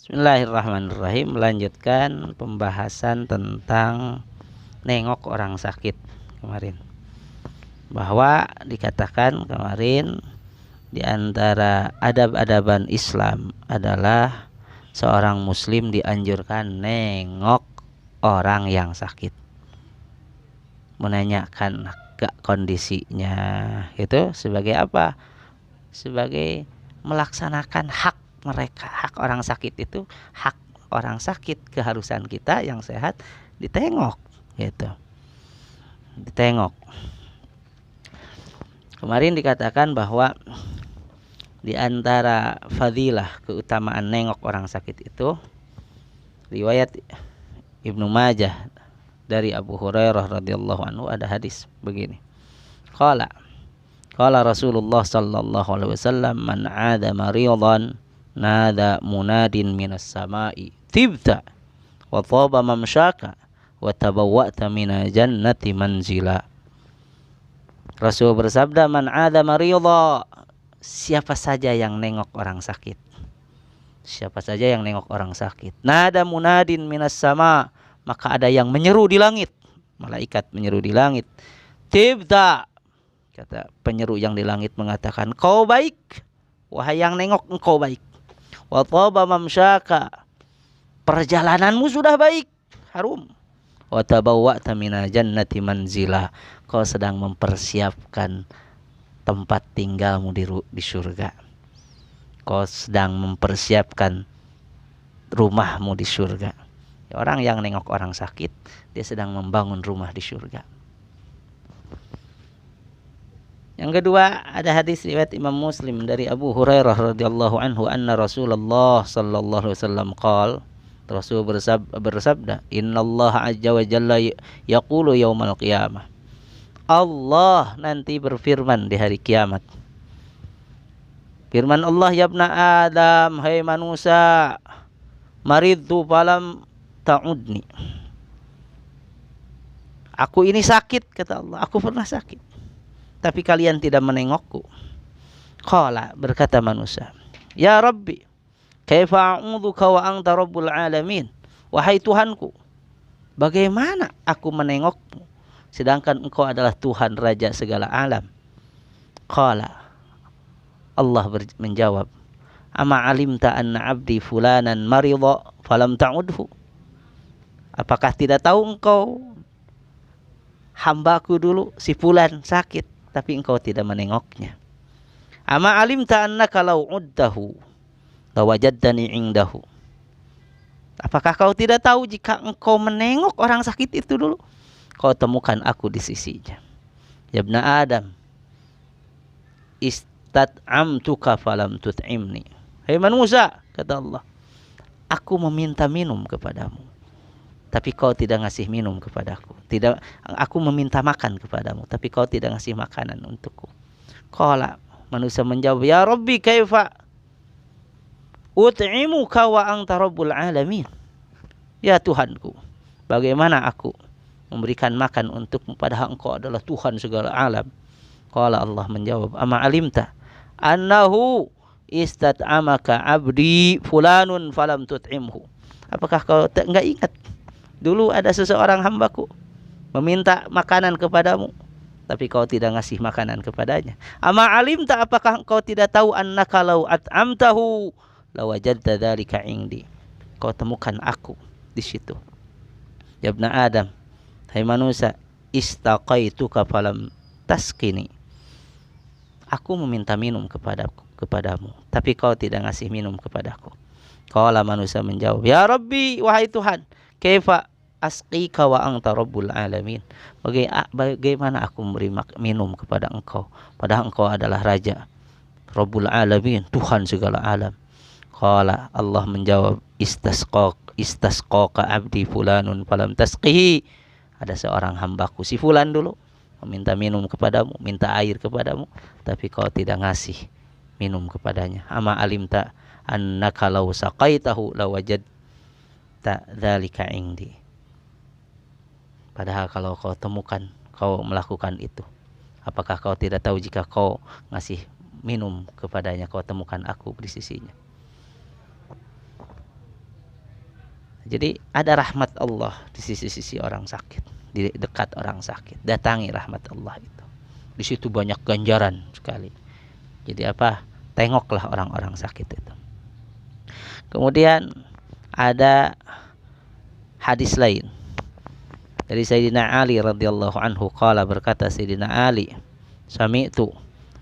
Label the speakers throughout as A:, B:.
A: Bismillahirrahmanirrahim. Melanjutkan pembahasan tentang nengok orang sakit kemarin. Bahwa dikatakan kemarin di antara adab-adaban Islam adalah seorang muslim dianjurkan nengok orang yang sakit, menanyakan kondisinya. Itu sebagai apa? Sebagai melaksanakan hak mereka. Hak orang sakit itu hak orang sakit, keharusan kita yang sehat ditengok gitu. Ditengok. Kemarin dikatakan bahwa di antara fadilah keutamaan nengok orang sakit itu riwayat Ibnu Majah dari Abu Hurairah radhiyallahu anhu ada hadis begini. Qala Rasulullah sallallahu alaihi wasallam man 'ada maridan nada munadin minas sama'i tibta wa thaba mamshaka wa tabawwa'ta minal jannati manzila. Rasul bersabda, man 'ada maridha, siapa saja yang nengok orang sakit. Siapa saja yang nengok orang sakit. Nada munadin minas sama, maka ada yang menyeru di langit. Malaikat menyeru di langit. Tibta, kata penyeru yang di langit mengatakan, kau baik. Wahai yang nengok, engkau baik. Wa thaba mamsyaka, perjalananmu sudah baik, harum. Wa tabawwa'ta minal jannati manzila, kau sedang mempersiapkan tempat tinggalmu di surga. Kau sedang mempersiapkan rumahmu di surga. Orang yang nengok orang sakit, dia sedang membangun rumah di surga. Yang kedua, ada hadis riwayat Imam Muslim dari Abu Hurairah radhiyallahu anhu anna Rasulullah sallallahu alaihi wasallam qala, Rasul bersabda, innallaha azza wa jalla yaqulu yaumal qiyamah, Allah nanti berfirman di hari kiamat. Firman Allah, ya ibna Adam, hai manusia, maridtu falam ta'udni. Aku ini sakit, kata Allah, aku pernah sakit, tapi kalian tidak menengokku. Qala, berkata manusia, ya Rabbi, kaifa a'udzuka wa anta rabbul alamin. Wahai Tuhanku, bagaimana aku menengokmu sedangkan engkau adalah Tuhan Raja segala alam. Qala, Allah menjawab, ama alimta anna abdi fulanan maridha falam ta'udhu. Apakah tidak tahu engkau hambaku dulu si fulan sakit tapi engkau tidak menengoknya. Ama alimta annaka law uddahu lawajadani indahu. Apakah kau tidak tahu jika engkau menengok orang sakit itu dulu, kau temukan aku di sisinya. Ya ibna Adam, istat'amtuka falam tut'imni. Hai manusia, kata Allah, aku meminta minum kepadamu, tapi kau tidak ngasih minum kepadaku. Tidak, aku meminta makan kepadamu, tapi kau tidak ngasih makanan untukku. Qala, manusia menjawab, ya Rabbi kaifa ut'imuka wa anta rabbul alamin. Ya Tuhanku, bagaimana aku memberikan makan untukmu padahal engkau adalah Tuhan segala alam. Qala, Allah menjawab, ama alimta annahu istat'amaka abdi fulanun falam tut'imhu. Apakah kau enggak ingat dulu ada seseorang hambaku meminta makanan kepadamu tapi kau tidak ngasih makanan kepadanya. Ama alimta, apakah engkau tidak tahu annaka law at'amtahu lawajadta dzalika indi. Kau temukan aku di situ. Ya ibna Adam, hai manusia, istaqaituka falam taskini. Aku meminta minum kepadamu, tapi kau tidak ngasih minum kepadaku. Qala, manusia menjawab, ya Rabbi, wahai Tuhan, kaifa asqika wa anta rabbul alamin. Bagaimana aku memberi minum kepada engkau padahal engkau adalah Raja Rabbul alamin, Tuhan segala alam. Qala, Allah menjawab, istasqaka abdi fulanun falam tasqihi. Ada seorang hambaku si fulan dulu meminta minum kepadamu, minta air kepadamu, tapi kau tidak ngasih minum kepadanya. Ama alimta annaka law saqaitahu lawajadta dzalika indi. Padahal kalau kau temukan, kau melakukan itu, apakah kau tidak tahu jika kau ngasih minum kepadanya, kau temukan aku di sisinya. Jadi ada rahmat Allah di sisi-sisi orang sakit, di dekat orang sakit. Datangi rahmat Allah itu. Di situ banyak ganjaran sekali. Jadi apa? Tengoklah orang-orang sakit itu. Kemudian ada hadis lain dari Sayyidina Ali radhiyallahu anhu, qala, berkata Sayyidina Ali, sami'tu,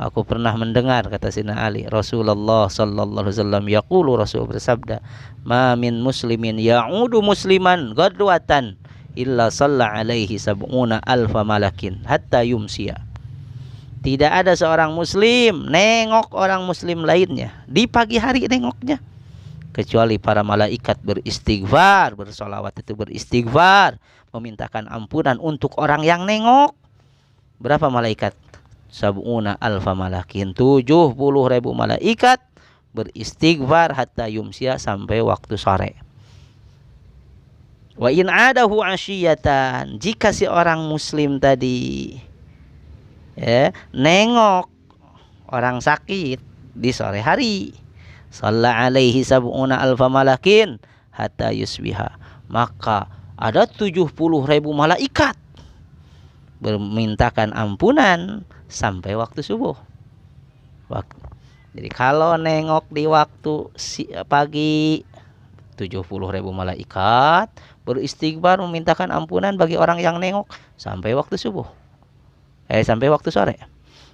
A: aku pernah mendengar, kata Sayyidina Ali, Rasulullah sallallahu alaihi wasallam yaqulu, Rasul bersabda, ma min muslimin ya'udu musliman ghadwatan illa shalla alaihi sab'una alfa malakin hatta yumsiya. Tidak ada seorang muslim nengok orang muslim lainnya di pagi hari nengoknya, kecuali para malaikat beristighfar, bersolawat itu beristighfar, memintakan ampunan untuk orang yang nengok. Berapa malaikat? Sab'una alfa malakin, 70.000 malaikat beristighfar hatta yumsiya, sampai waktu sore. Wa in adahu asyiyatan, jika si orang muslim tadi nengok orang sakit di sore hari, shalla alaihi sab'una alfa malakin hatta yusbiha, maka ada 70.000 malaikat memintakan ampunan sampai waktu subuh. Jadi kalau nengok di waktu pagi, 70.000 malaikat beristighfar memintakan ampunan bagi orang yang nengok sampai waktu subuh. Sampai waktu sore.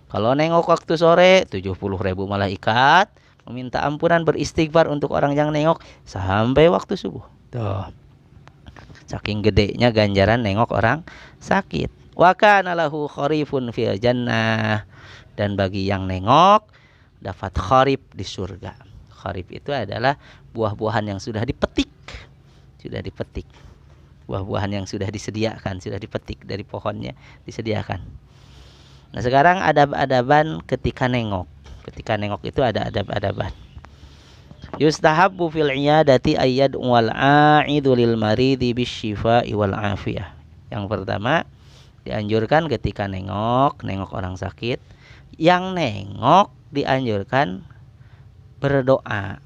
A: Kalau nengok waktu sore, 70.000 malaikat meminta ampunan beristighfar untuk orang yang nengok sampai waktu subuh. Tuh. Saking gedenya ganjaran nengok orang sakit. Wa kana lahu kharifun fil jannah, dan bagi yang nengok dapat kharif di surga. Kharif itu adalah buah-buahan yang sudah dipetik. Sudah dipetik. Buah-buahan yang sudah disediakan, sudah dipetik dari pohonnya, disediakan. Nah, sekarang adab-adaban ketika nengok. Ketika nengok itu ada adab-adaban. Yustahabbu fil iyadati ayyad wal a'idu lil maridi bisyifai wal afiyah. Yang pertama, dianjurkan ketika nengok orang sakit, yang nengok dianjurkan berdoa.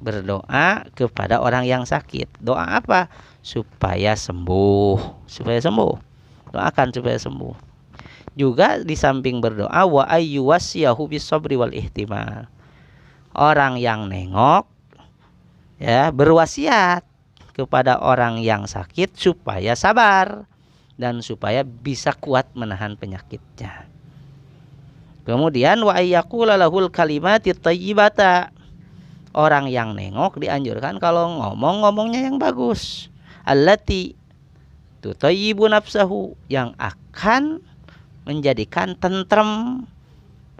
A: Berdoa kepada orang yang sakit. Doa apa? Supaya sembuh. Supaya sembuh. Doakan supaya sembuh. Juga di samping berdoa, wa ayyuwasiyahu bis-sabri wal ihtimal. Orang yang nengok berwasiat kepada orang yang sakit supaya sabar dan supaya bisa kuat menahan penyakitnya. Kemudian wa ayyaqula lahul kalimatit thayyibata. Orang yang nengok dianjurkan kalau ngomongnya yang bagus. Allati tutayyibu nafsahu, yang akan menjadikan tentrem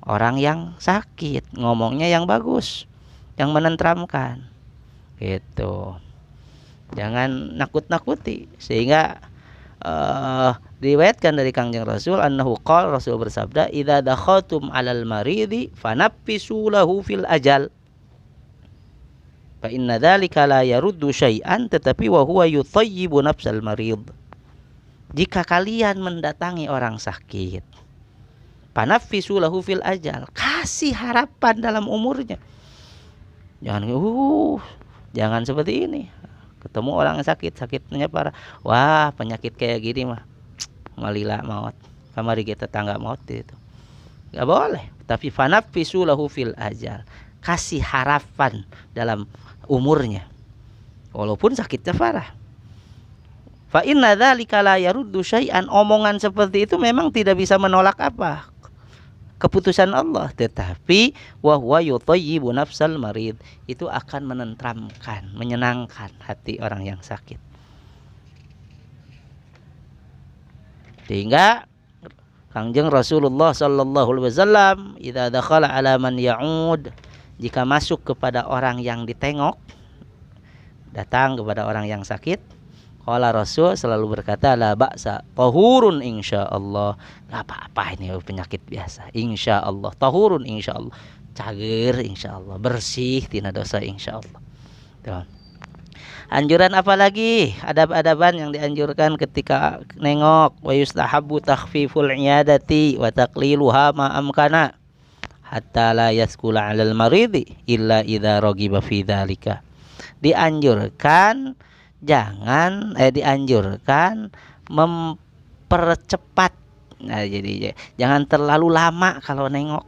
A: orang yang sakit. Ngomongnya yang bagus, yang menenteramkan. Gitu. Jangan nakut-nakuti. Sehingga diriwayatkan dari Kangjeng Rasul annahu qala, Rasul bersabda, idza dakhaltum 'alal maridi fanaffisu lahu fil ajal. Fa inna dzalika la yaruddu syai'an, tetapi wa huwa yutayyibu nafsal marid. Jika kalian mendatangi orang sakit, panaffisu lahu fil ajal, kasih harapan dalam umurnya. Jangan seperti ini. Ketemu orang sakit, sakitnya parah. Wah, penyakit kayak gini mah malila maut. Kamari kita tangga maut itu. Enggak boleh. Tapi fanaffisu lahu fil ajal. Kasih harapan dalam umurnya. Walaupun sakitnya parah. Fa inna dzalika la yaruddu syai'an. Omongan seperti itu memang tidak bisa menolak apa? Keputusan Allah, tetapi wa huwa yutayyibu nafsal marid, itu akan menenteramkan, menyenangkan hati orang yang sakit. Sehingga Kangjeng Rasulullah sallallahu alaihi wasallam idza dakhala ala man ya'ud, jika masuk kepada orang yang ditengok, datang kepada orang yang sakit, qala Rasul selalu berkata, la ba'sa tahurun insyaallah. Enggak apa-apa, ini penyakit biasa. Insyaallah tahurun, insyaallah cager, insyaallah bersih, tina dosa, insyaallah. Tuh. Anjuran apa lagi? Adab-adaban yang dianjurkan ketika nengok. Wa yustahabbu takhfiful iyadati wa taqliluha ma amkana hatta la yaskula 'alal maridi illa idza ragiba fi dzalika. Dianjurkan jangan dianjurkan mempercepat. Nah, jadi jangan terlalu lama kalau nengok.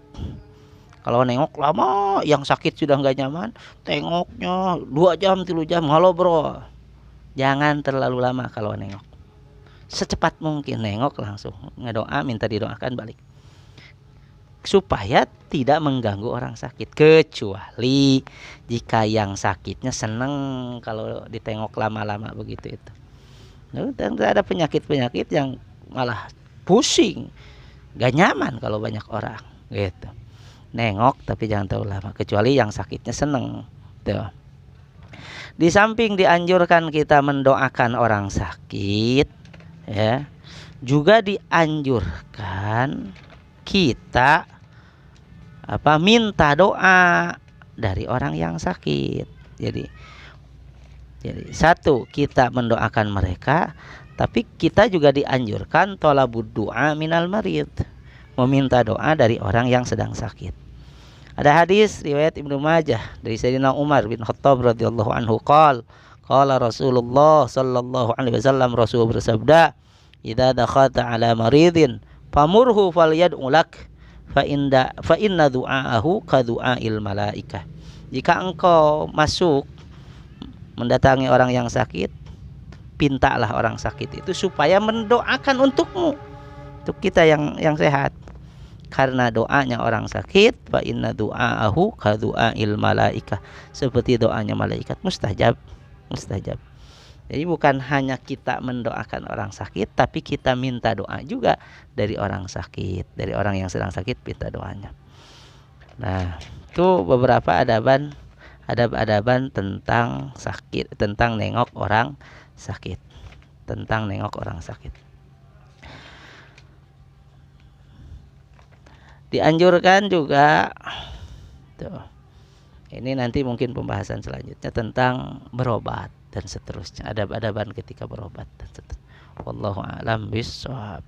A: Kalau nengok lama, yang sakit sudah nggak nyaman, tengoknya 2 jam, 3 jam, halo bro. Jangan terlalu lama kalau nengok. Secepat mungkin nengok langsung ngedoa, minta didoakan balik. Supaya tidak mengganggu orang sakit. Kecuali jika yang sakitnya seneng kalau ditengok lama-lama begitu itu. Dan ada penyakit-penyakit yang malah pusing, gak nyaman kalau banyak orang gitu. Nengok tapi jangan terlalu lama. Kecuali yang sakitnya seneng tuh. Di samping dianjurkan kita mendoakan orang sakit, ya, juga dianjurkan kita minta doa dari orang yang sakit. Jadi satu, kita mendoakan mereka, tapi kita juga dianjurkan thalabud du'a minal marid, meminta doa dari orang yang sedang sakit. Ada hadis riwayat Ibnu Majah dari Sayyidina Umar bin Khattab radhiyallahu anhu qala Rasulullah sallallahu alaihi wasallam, Rasul bersabda, "Idza dakhalta ala maridin famurhu falyad'u lak fa inna du'aahu ka du'ail malaikah." Jika engkau masuk mendatangi orang yang sakit, pintalah orang sakit itu supaya mendoakan untukmu, untuk kita yang sehat. Karena doanya orang sakit, fa inna du'aahu ka du'ail malaikah, seperti doanya malaikat, mustajab. Jadi bukan hanya kita mendoakan orang sakit, tapi kita minta doa juga dari orang sakit, dari orang yang sedang sakit, minta doanya. Nah, itu beberapa adab-adaban tentang sakit, tentang nengok orang sakit, Dianjurkan juga tuh. Ini nanti mungkin pembahasan selanjutnya tentang berobat dan seterusnya, adab-adaban ketika berobat dan seterusnya. Wallahu a'lam bishawab.